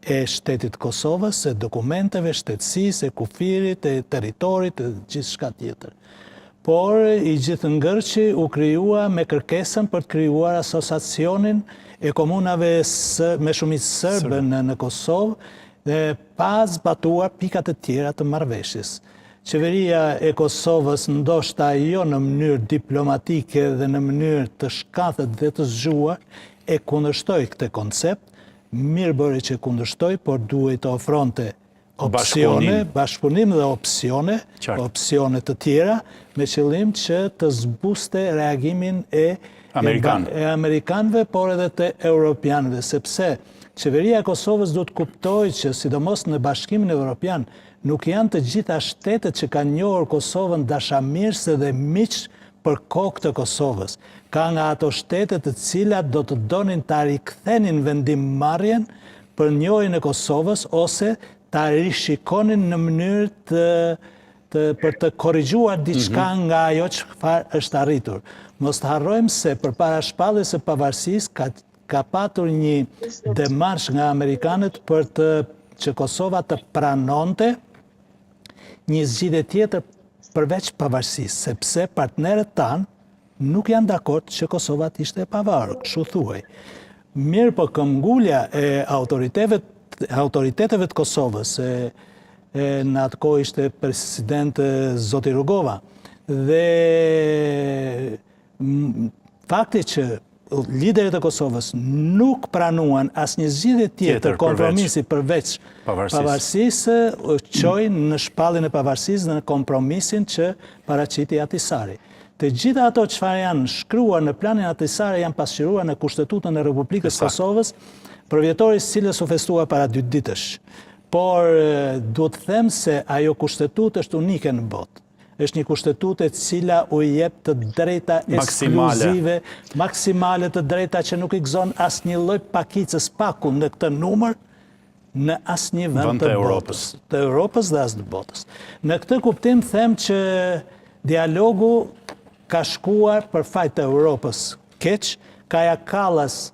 e shtetit Kosovës, e dokumenteve, shtetësisë, e kufirit, e teritorit, e gjithë shka tjetër. Por i gjithë ngërçi u kryua me kërkesën për të kryuar asociacionin e komunave me shumicë sërbe në Kosovë dhe pa zbatuar pikat e tjera të marrëveshjes. Qeveria e Kosovës ndoshta jo në mënyrë diplomatike dhe në mënyrë të shkathet dhe të zgjuar e kundërshtoi këtë koncept, mirë bëri që kundërshtoi, por duhet të ofronte opsione, bashkëpunim dhe opsione të tjera, me qëllim që të zbuste reagimin e Amerikanëve, por edhe të Europianëve, sepse qeveria e Kosovës duhet kuptoj që sidomos në Bashkimin Evropian nuk janë të gjitha shtetet që kanë njohur Kosovën dashamirëse dhe miq për kokë të Kosovës. Ka nga ato shtetet të cilat do të donin ta rikthenin vendimmarrjen për njohjen e Kosovës ose ta rishikonin në mënyrë për të korrigjuar diçka nga ajo çfarë është arritur. Mos të harrojmë se përpara shpalljes së pavarësisë ka patur një demarsh nga amerikanët për që Kosova të pranonte një zgjidhje tjetër përveç pavarësisë, sepse partnerët tanë nuk janë dakord që Kosova të ishte e pavarur, kështu thuaj. Mirë po këmbgulja e autoriteteve të Kosovës, në atë kohë ishte president Zoti Rugova, dhe fakti që liderët e Kosovës nuk pranuan asnjë zgjidhje tjetër kompromisi përveç pavarësisë, çoi në shpalljen e pavarësisë dhe në kompromisin që paraqiti Ahtisaari. Të gjitha ato çfarë janë shkruar në planin Ahtisaari janë pasqyruar në Kushtetutën e Republikës Kosovës, për vjetorin së cilës u festua para 2 ditësh. Por duhet të them se ajo kushtetutë është unike në botë. Është një kushtetutë e cila u jep të drejta ekskluzive, maksimale të drejta që nuk i gëzon asnjë lloj pakicës paku në këtë numër në asnjë vend të botës, të Europës dhe as të botës. Në këtë kuptim them që dialogu ka shkuar për fajt të Europës keq. Kaja Kallas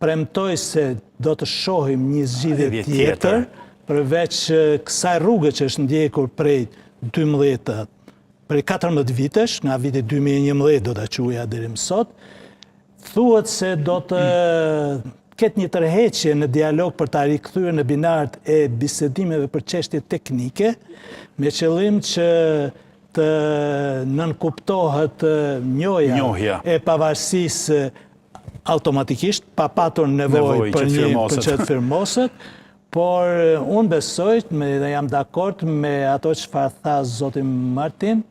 premtoi se do të shohim një zgjidhje tjetër, përveç kësaj rruge që është ndjekur prej 14 vitesh, nga viti 2011 do të quaja deri më sot, thuhet se do të ketë një tërheqje në dialog për ta rikthyer në binart e bisedimeve për çështje teknike, me qëllim që të nënkuptohet njohja e pavarësisë automatikisht, pa patur nevojë për që të firmoset, por unë besoj dhe jam dakord me ato çfarë tha zoti Martin,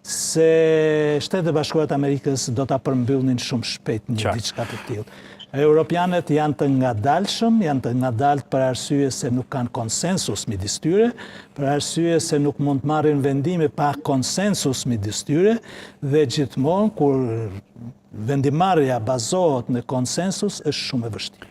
se Shtetet e Bashkuara të Amerikës do ta përmbyllnin shumë shpejt një diçka të tillë. Europianët janë të ngadaltë për arsye se nuk kanë konsensus midis tyre, për arsye se nuk mund të marrin vendime pa konsensus midis tyre, dhe gjithmonë kur vendimarrja bazohet në konsensus është shumë e vështirë.